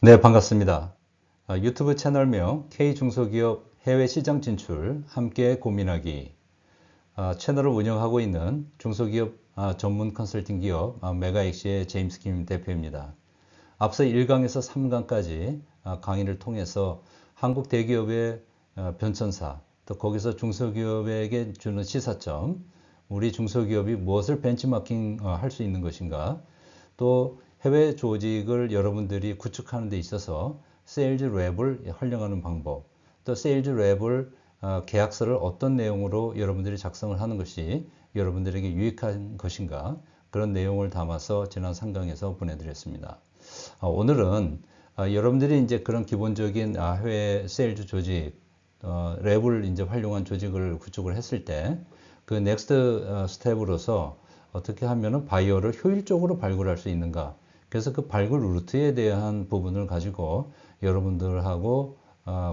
네, 반갑습니다. 유튜브 채널명 K중소기업 해외 시장 진출 함께 고민하기. 채널을 운영하고 있는 중소기업 전문 컨설팅 기업 메가엑시의 제임스 김 대표입니다. 앞서 1강에서 3강까지 강의를 통해서 한국 대기업의 변천사, 또 거기서 중소기업에게 주는 시사점, 우리 중소기업이 무엇을 벤치마킹 할 수 있는 것인가, 또 해외 조직을 여러분들이 구축하는 데 있어서 세일즈 랩을 활용하는 방법, 또 세일즈 랩을 계약서를 어떤 내용으로 여러분들이 작성을 하는 것이 여러분들에게 유익한 것인가, 그런 내용을 담아서 지난 3강에서 보내드렸습니다. 오늘은 여러분들이 이제 그런 기본적인 해외 세일즈 조직, 랩을 이제 활용한 조직을 구축을 했을 때 그 넥스트 스텝으로서 어떻게 하면은 바이어를 효율적으로 발굴할 수 있는가. 그래서 그 발굴 루트에 대한 부분을 가지고 여러분들하고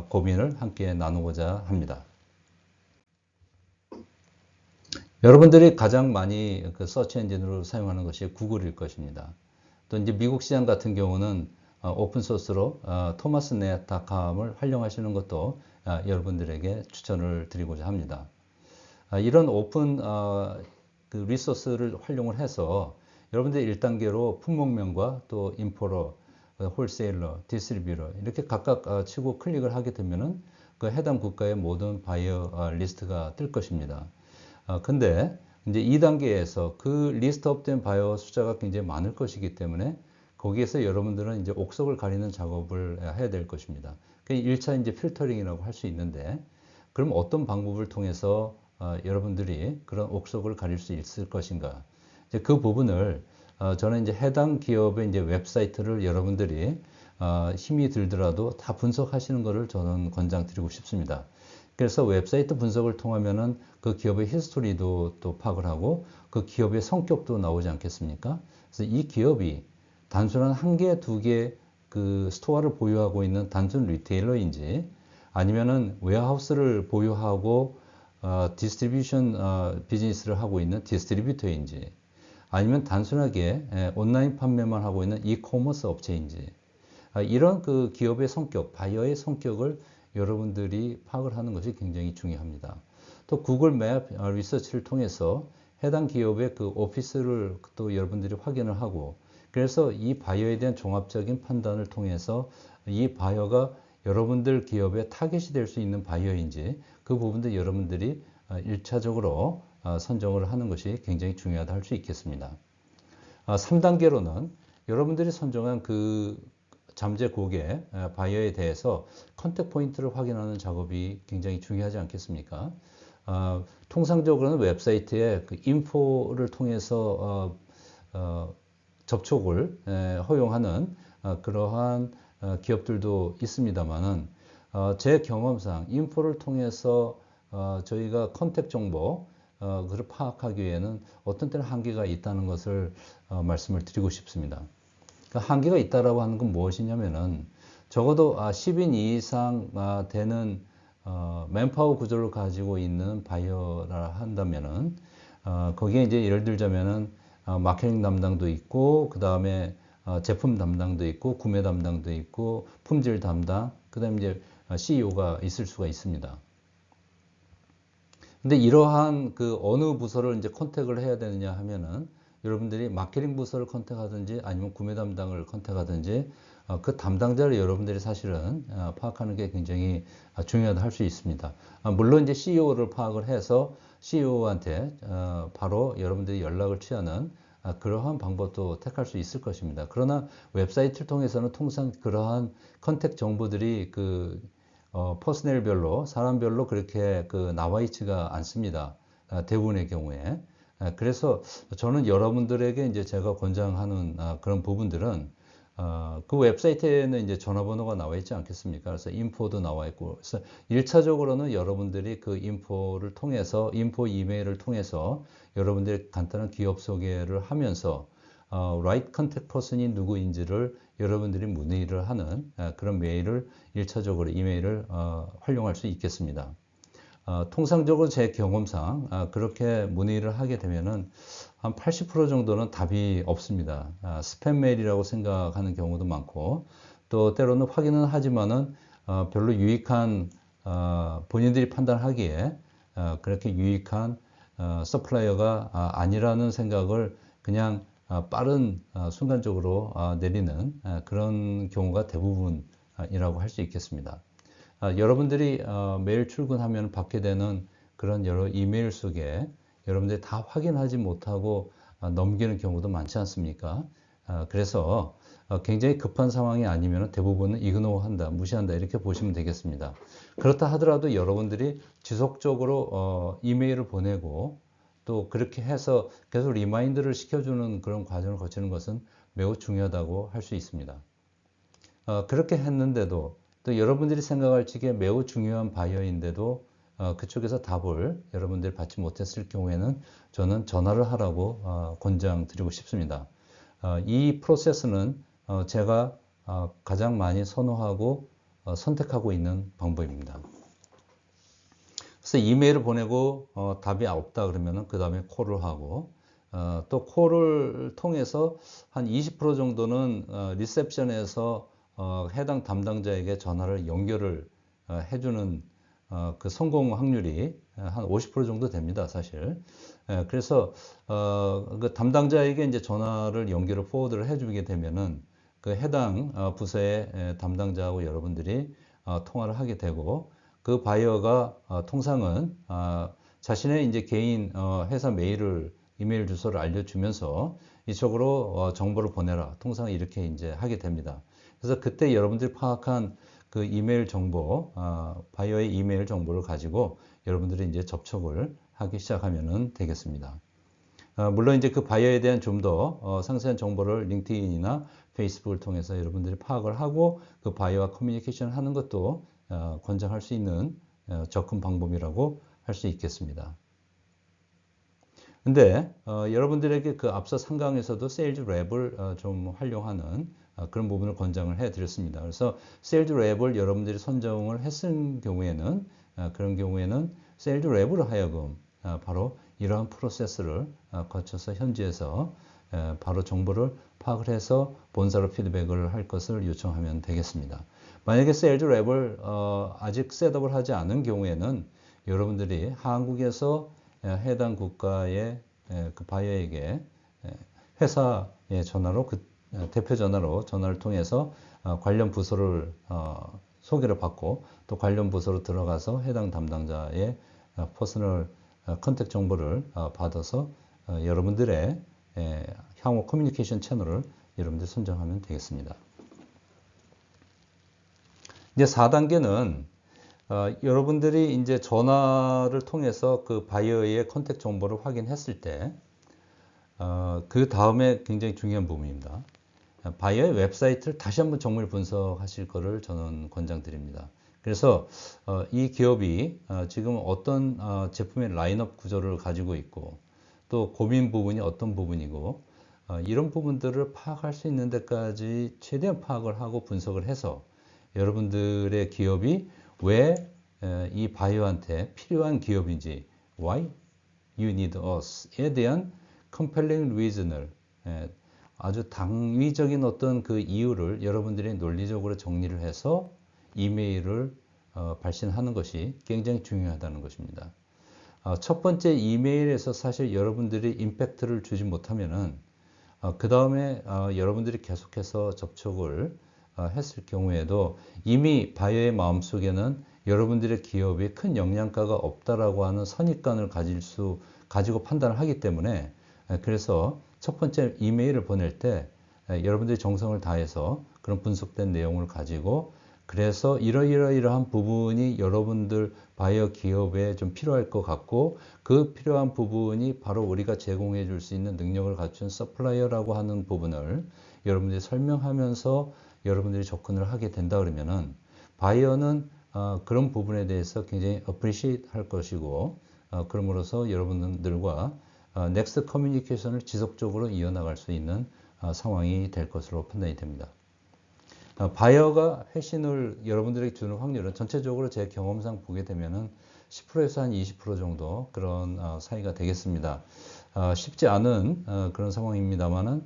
고민을 함께 나누고자 합니다. 여러분들이 가장 많이 그 서치 엔진으로 사용하는 것이 구글일 것입니다. 또 이제 미국 시장 같은 경우는 오픈 소스로 thomasnet.com을 활용하시는 것도 여러분들에게 추천을 드리고자 합니다. 이런 오픈 그 리소스를 활용을 해서 여러분들이 1단계로 품목명과 또 임포러, 홀세일러, 디스트리뷰터 이렇게 각각 치고 클릭을 하게 되면은 그 해당 국가의 모든 바이어 리스트가 뜰 것입니다. 근데 이제 2단계에서 그 리스트업된 바이어 숫자가 굉장히 많을 것이기 때문에 거기에서 여러분들은 이제 옥석을 가리는 작업을 해야 될 것입니다. 그 1차 이제 필터링이라고 할 수 있는데, 그럼 어떤 방법을 통해서 여러분들이 그런 옥석을 가릴 수 있을 것인가? 이제 그 부분을 저는 이제 해당 기업의 이제 웹사이트를 여러분들이 힘이 들더라도 다 분석하시는 것을 저는 권장드리고 싶습니다. 그래서 웹사이트 분석을 통하면은 그 기업의 히스토리도 또 파악을 하고 그 기업의 성격도 나오지 않겠습니까? 그래서 이 기업이 단순한 한 개, 두 개 그 스토어를 보유하고 있는 단순 리테일러인지 아니면은 웨어하우스를 보유하고 디스트리뷰션 비즈니스를 하고 있는 디스트리뷰터인지 아니면 단순하게 온라인 판매만 하고 있는 이커머스 업체인지 이런 그 기업의 성격, 바이어의 성격을 여러분들이 파악을 하는 것이 굉장히 중요합니다. 또 구글 맵 리서치를 통해서 해당 기업의 그 오피스를 또 여러분들이 확인을 하고 그래서 이 바이어에 대한 종합적인 판단을 통해서 이 바이어가 여러분들 기업의 타겟이 될 수 있는 바이어인지 그 부분도 여러분들이 1차적으로 선정을 하는 것이 굉장히 중요하다 할 수 있겠습니다. 3단계로는 여러분들이 선정한 그 잠재 고객 바이어에 대해서 컨택 포인트를 확인하는 작업이 굉장히 중요하지 않겠습니까? 통상적으로는 웹사이트에 그 인포를 통해서 접촉을 허용하는 그러한 기업들도 있습니다만은 제 경험상 인포를 통해서 저희가 컨택 정보 그를 파악하기 위해는 어떤 때는 한계가 있다는 것을 말씀을 드리고 싶습니다. 그러니까 한계가 있다라고 하는 건 무엇이냐면은 적어도 10인 이상 되는 맨파워 구조를 가지고 있는 바이어라 한다면은 거기에 이제 예를 들자면은 마케팅 담당도 있고 그 다음에 제품 담당도 있고 구매 담당도 있고 품질 담당 그 다음에 이제 CEO가 있을 수가 있습니다. 근데 이러한 그 어느 부서를 이제 컨택을 해야 되느냐 하면은 여러분들이 마케팅 부서를 컨택하든지 아니면 구매 담당을 컨택하든지 그 담당자를 여러분들이 사실은 파악하는 게 굉장히 중요하다 할 수 있습니다. 물론 이제 CEO를 파악을 해서 CEO한테 바로 여러분들이 연락을 취하는 그러한 방법도 택할 수 있을 것입니다. 그러나 웹사이트를 통해서는 통상 그러한 컨택 정보들이 그 퍼스넬별로 사람별로 그렇게 그 나와 있지가 않습니다. 대부분의 경우에. 그래서 저는 여러분들에게 이제 제가 권장하는 그런 부분들은 그 웹사이트에는 이제 전화번호가 나와 있지 않겠습니까? 그래서 인포도 나와 있고. 그래서 1차적으로는 여러분들이 그 인포를 통해서, 인포 이메일을 통해서 여러분들이 간단한 기업 소개를 하면서 right contact person이 누구인지를 여러분들이 문의를 하는 그런 메일을 1차적으로 이메일을 활용할 수 있겠습니다. 통상적으로 제 경험상 그렇게 문의를 하게 되면은 한 80% 정도는 답이 없습니다. 스팸 메일이라고 생각하는 경우도 많고 또 때로는 확인은 하지만은 별로 유익한 본인들이 판단하기에 그렇게 유익한 서플라이어가 아니라는 생각을 그냥 빠른 순간적으로 내리는 그런 경우가 대부분이라고 할 수 있겠습니다. 여러분들이 매일 출근하면 받게 되는 그런 여러 이메일 속에 여러분들이 다 확인하지 못하고 넘기는 경우도 많지 않습니까? 그래서 굉장히 급한 상황이 아니면 대부분은 이그노한다, 무시한다 이렇게 보시면 되겠습니다. 그렇다 하더라도 여러분들이 지속적으로 이메일을 보내고 또 그렇게 해서 계속 리마인드를 시켜주는 그런 과정을 거치는 것은 매우 중요하다고 할 수 있습니다. 그렇게 했는데도 또 여러분들이 생각할 적에 매우 중요한 바이어인데도 그쪽에서 답을 여러분들이 받지 못했을 경우에는 저는 전화를 하라고 권장드리고 싶습니다. 이 프로세스는 제가 가장 많이 선호하고 선택하고 있는 방법입니다. 그래서 이메일을 보내고 답이 없다 그러면은 그 다음에 콜을 하고 또 콜을 통해서 한 20% 정도는 리셉션에서 해당 담당자에게 전화를 연결을 해주는 그 성공 확률이 한 50% 정도 됩니다, 사실. 그래서 그 담당자에게 이제 전화를 연결을 포워드를 해주게 되면은 그 해당 부서의 담당자하고 여러분들이 통화를 하게 되고 그 바이어가 통상은 자신의 이제 개인 회사 이메일 주소를 알려주면서 이쪽으로 정보를 보내라. 통상 이렇게 이제 하게 됩니다. 그래서 그때 여러분들이 파악한 그 이메일 정보, 바이어의 이메일 정보를 가지고 여러분들이 이제 접촉을 하기 시작하면 되겠습니다. 물론 이제 그 바이어에 대한 좀 더 상세한 정보를 링크드인이나 페이스북을 통해서 여러분들이 파악을 하고 그 바이어와 커뮤니케이션을 하는 것도 권장할 수 있는 접근 방법이라고 할 수 있겠습니다. 근데 여러분들에게 그 앞서 상강에서도 세일즈 랩을 좀 활용하는 그런 부분을 권장을 해 드렸습니다. 그래서 세일즈 랩을 여러분들이 선정을 했을 경우에는 그런 경우에는 세일즈 랩으로 하여금 바로 이러한 프로세스를 거쳐서 현지에서 바로 정보를 파악을 해서 본사로 피드백을 할 것을 요청하면 되겠습니다. 만약에 세일즈 랩을 아직 셋업을 하지 않은 경우에는 여러분들이 한국에서 해당 국가의 그 바이어에게 회사의 전화로 대표 전화로 전화를 통해서 관련 부서를 소개를 받고 또 관련 부서로 들어가서 해당 담당자의 퍼스널 컨택 정보를 받아서 여러분들의 향후 커뮤니케이션 채널을 여러분들 선정하면 되겠습니다. 이제 4단계는 여러분들이 이제 전화를 통해서 그 바이어의 컨택 정보를 확인했을 때, 그 다음에 굉장히 중요한 부분입니다. 바이어의 웹사이트를 다시 한번 정밀 분석하실 것을 저는 권장드립니다. 그래서 이 기업이 지금 어떤 제품의 라인업 구조를 가지고 있고 또 고민 부분이 어떤 부분이고 이런 부분들을 파악할 수 있는 데까지 최대한 파악을 하고 분석을 해서 여러분들의 기업이 왜 이 바이오한테 필요한 기업인지 Why you need us에 대한 compelling reason을 아주 당위적인 어떤 그 이유를 여러분들이 논리적으로 정리를 해서 이메일을 발신하는 것이 굉장히 중요하다는 것입니다. 첫 번째 이메일에서 사실 여러분들이 임팩트를 주지 못하면은 그 다음에 여러분들이 계속해서 접촉을 했을 경우에도 이미 바이어의 마음속에는 여러분들의 기업이 큰 영향가가 없다라고 하는 선입관을 가지고 판단을 하기 때문에 그래서 첫 번째 이메일을 보낼 때 여러분들이 정성을 다해서 그런 분석된 내용을 가지고 그래서 이러이러한 부분이 여러분들 바이어 기업에 좀 필요할 것 같고 그 필요한 부분이 바로 우리가 제공해 줄 수 있는 능력을 갖춘 서플라이어라고 하는 부분을 여러분들이 설명하면서 여러분들이 접근을 하게 된다 그러면은 바이어는 그런 부분에 대해서 굉장히 appreciate 할 것이고 그럼으로써 여러분들과 넥스트 커뮤니케이션을 지속적으로 이어나갈 수 있는 상황이 될 것으로 판단이 됩니다. 바이어가 회신을 여러분들에게 주는 확률은 전체적으로 제 경험상 보게 되면은 10%에서 한 20% 정도 그런 사이가 되겠습니다. 쉽지 않은 그런 상황입니다만은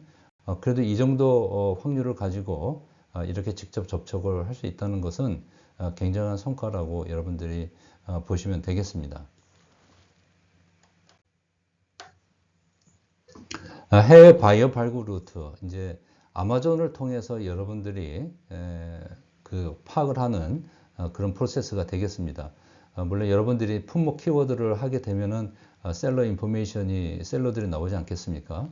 그래도 이 정도 확률을 가지고 이렇게 직접 접촉을 할 수 있다는 것은 굉장한 성과라고 여러분들이 보시면 되겠습니다. 해외 바이어 발굴 루트, 이제 아마존을 통해서 여러분들이 그 파악을 하는 그런 프로세스가 되겠습니다. 물론 여러분들이 품목 키워드를 하게 되면은 셀러 인포메이션이 셀러들이 나오지 않겠습니까?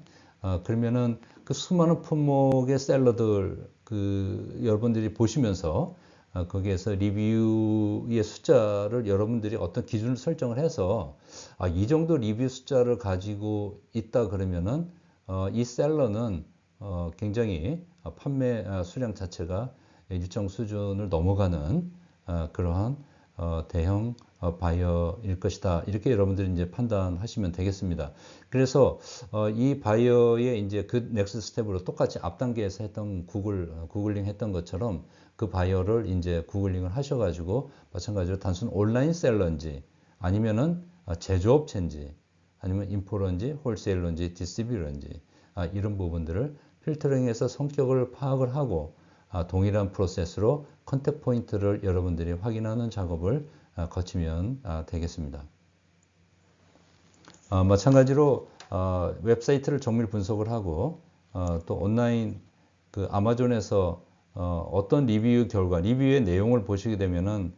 그러면은 그 수많은 품목의 셀러들 그 여러분들이 보시면서 거기에서 리뷰의 숫자를 여러분들이 어떤 기준을 설정을 해서 이 정도 리뷰 숫자를 가지고 있다 그러면은 이 셀러는 굉장히 판매 수량 자체가 일정 수준을 넘어가는 그러한 대형 바이어일 것이다. 이렇게 여러분들이 이제 판단하시면 되겠습니다. 그래서 이 바이어의 이제 그 넥스트 스텝으로 똑같이 앞 단계에서 했던 구글링 했던 것처럼 그 바이어를 이제 구글링을 하셔가지고 마찬가지로 단순 온라인 셀러인지 아니면은 제조업체인지 아니면 임포런지, 홀세일러인지, 디스트리뷰터인지 이런 부분들을 필터링해서 성격을 파악을 하고 동일한 프로세스로 컨택 포인트를 여러분들이 확인하는 작업을 거치면 되겠습니다. 마찬가지로 웹사이트를 정밀 분석을 하고 또 온라인 그 아마존에서 어떤 리뷰 결과, 리뷰의 내용을 보시게 되면은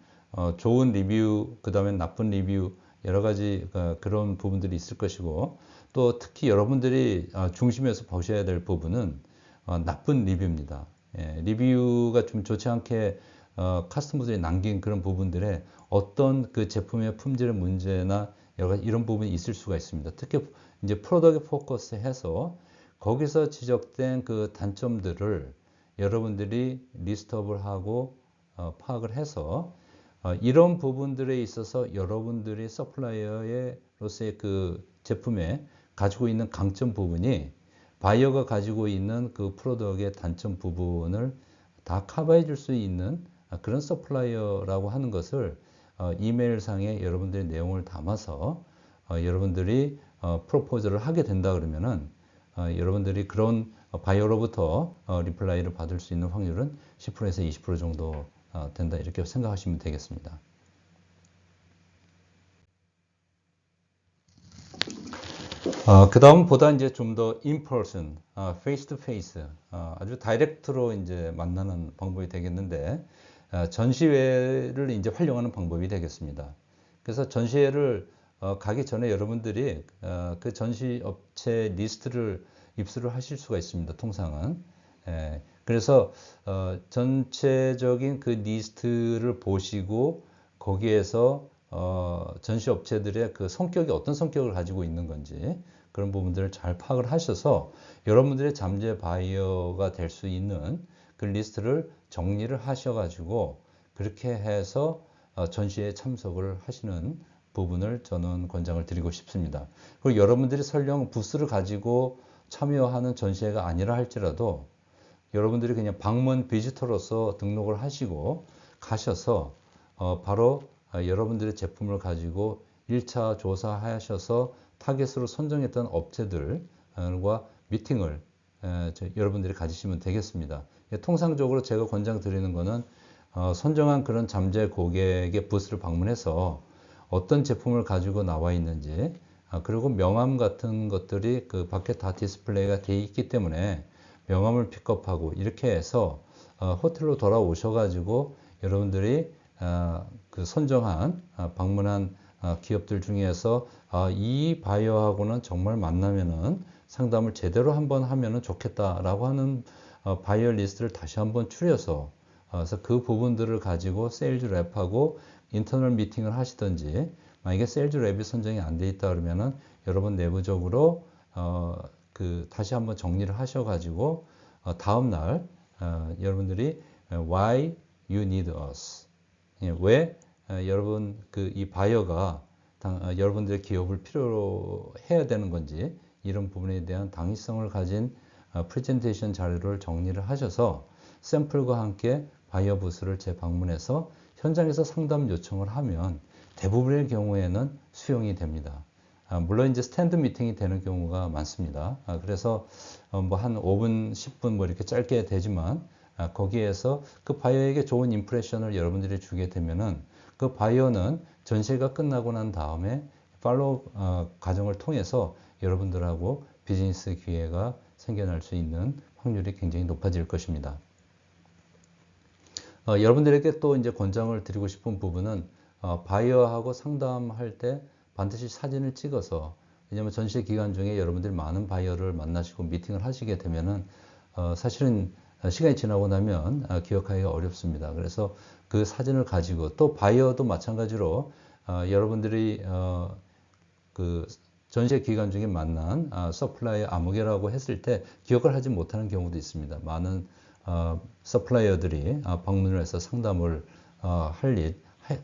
좋은 리뷰, 그 다음에 나쁜 리뷰 여러 가지 그런 부분들이 있을 것이고 또 특히 여러분들이 중심에서 보셔야 될 부분은 나쁜 리뷰입니다. 예, 리뷰가 좀 좋지 않게 커스터머들이 남긴 그런 부분들에 어떤 그 제품의 품질의 문제나 여러 가지 이런 부분이 있을 수가 있습니다. 특히 이제 프로덕트 포커스 해서 거기서 지적된 그 단점들을 여러분들이 리스트업을 하고 파악을 해서 이런 부분들에 있어서 여러분들이 서플라이어로서의 그 제품에 가지고 있는 강점 부분이 바이어가 가지고 있는 그 프로덕트의 단점 부분을 다 커버해 줄 수 있는 그런 서플라이어라고 하는 것을 이메일상에 여러분들의 내용을 담아서 여러분들이 프로포즈를 하게 된다 그러면은 여러분들이 그런 바이어로부터 리플라이를 받을 수 있는 확률은 10%에서 20% 정도 된다 이렇게 생각하시면 되겠습니다. 그 다음보다 이제 좀 더 in-person, face-to-face, 아주 다이렉트로 이제 만나는 방법이 되겠는데, 전시회를 이제 활용하는 방법이 되겠습니다. 그래서 전시회를 가기 전에 여러분들이 그 전시 업체 리스트를 입수를 하실 수가 있습니다. 통상은. 그래서 전체적인 그 리스트를 보시고 거기에서 전시 업체들의 그 성격이 어떤 성격을 가지고 있는 건지 그런 부분들을 잘 파악을 하셔서 여러분들의 잠재 바이어가 될 수 있는 그 리스트를 정리를 하셔가지고 그렇게 해서 전시에 참석을 하시는 부분을 저는 권장을 드리고 싶습니다. 그리고 여러분들이 설령 부스를 가지고 참여하는 전시회가 아니라 할지라도 여러분들이 그냥 방문 비지터로서 등록을 하시고 가셔서 바로 여러분들의 제품을 가지고 1차 조사하셔서 타겟으로 선정했던 업체들과 미팅을 여러분들이 가지시면 되겠습니다. 통상적으로 제가 권장드리는 것은 선정한 그런 잠재 고객의 부스를 방문해서 어떤 제품을 가지고 나와 있는지 그리고 명함 같은 것들이 그 밖에 다 디스플레이가 되어 있기 때문에 명함을 픽업하고 이렇게 해서 호텔로 돌아오셔가지고 여러분들이 그 선정한 방문한 기업들 중에서 이 바이어하고는 정말 만나면은 상담을 제대로 한번 하면은 좋겠다라고 하는 바이어 리스트를 다시 한번 추려서 그래서 그 부분들을 가지고 세일즈 랩하고 인터널 미팅을 하시든지 만약에 세일즈 랩이 선정이 안 돼 있다 그러면은 여러분 내부적으로 그 다시 한번 정리를 하셔가지고 다음 날 여러분들이 why you need us 왜 여러분 그 이 바이어가 여러분들의 기업을 필요로 해야 되는 건지 이런 부분에 대한 당위성을 가진 프레젠테이션 자료를 정리를 하셔서 샘플과 함께 바이어 부스를 재방문해서 현장에서 상담 요청을 하면 대부분의 경우에는 수용이 됩니다. 물론 이제 스탠드 미팅이 되는 경우가 많습니다. 그래서 뭐 한 5분, 10분 뭐 이렇게 짧게 되지만 거기에서 그 바이어에게 좋은 임프레션을 여러분들이 주게 되면은 그 바이어는 전시회가 끝나고 난 다음에 팔로우 과정을 통해서 여러분들하고 비즈니스 기회가 생겨날 수 있는 확률이 굉장히 높아질 것입니다. 여러분들에게 또 이제 권장을 드리고 싶은 부분은 바이어하고 상담할 때 반드시 사진을 찍어서, 왜냐하면 전시회 기간 중에 여러분들이 많은 바이어를 만나시고 미팅을 하시게 되면은 사실은 시간이 지나고 나면 기억하기가 어렵습니다. 그래서 그 사진을 가지고, 또 바이어도 마찬가지로 여러분들이 그 전시회 기간 중에 만난 서플라이어 아무개라고 했을 때 기억을 하지 못하는 경우도 있습니다. 많은 서플라이어들이 방문을 해서 상담을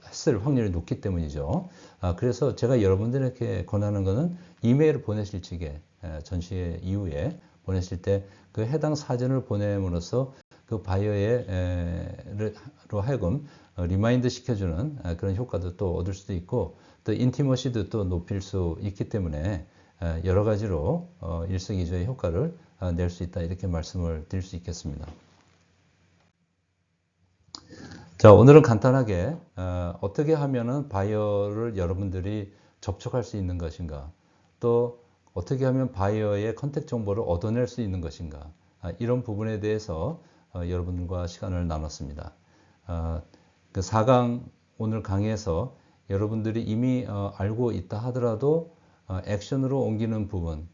했을 확률이 높기 때문이죠. 그래서 제가 여러분들에게 권하는 것은 이메일을 보내실 적에, 전시회 이후에 보내실 때 그 해당 사진을 보냄으로써 그 바이어로 하여금 리마인드 시켜주는 그런 효과도 또 얻을 수도 있고, 또 인티머시도 또 높일 수 있기 때문에 여러 가지로 일석이조의 효과를 낼 수 있다, 이렇게 말씀을 드릴 수 있겠습니다. 자, 오늘은 간단하게 어떻게 하면은 바이어를 여러분들이 접촉할 수 있는 것인가, 또 어떻게 하면 바이어의 컨택 정보를 얻어낼 수 있는 것인가, 이런 부분에 대해서 여러분과 시간을 나눴습니다. 그 4강 오늘 강의에서 여러분들이 이미 알고 있다 하더라도 액션으로 옮기는 부분,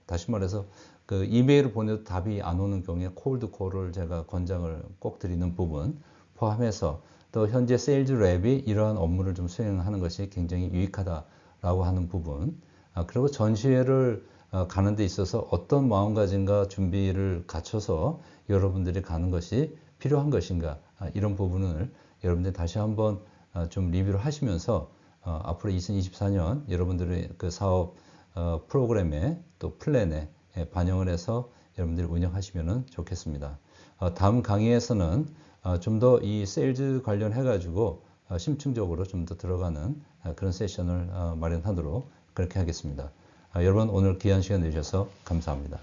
다시 말해서 그 이메일을 보내도 답이 안 오는 경우에 콜드 콜을 제가 권장을 꼭 드리는 부분 포함해서, 또 현재 세일즈 랩이 이러한 업무를 좀 수행하는 것이 굉장히 유익하다라고 하는 부분, 그리고 전시회를 가는 데 있어서 어떤 마음가짐과 준비를 갖춰서 여러분들이 가는 것이 필요한 것인가, 이런 부분을 여러분들이 다시 한번 좀 리뷰를 하시면서 앞으로 2024년 여러분들의 그 사업 프로그램에 또 플랜에 반영을 해서 여러분들이 운영하시면 좋겠습니다. 다음 강의에서는 좀 더 이 세일즈 관련해 가지고 심층적으로 좀 더 들어가는 그런 세션을 마련하도록 그렇게 하겠습니다. 여러분 오늘 귀한 시간 내주셔서 감사합니다.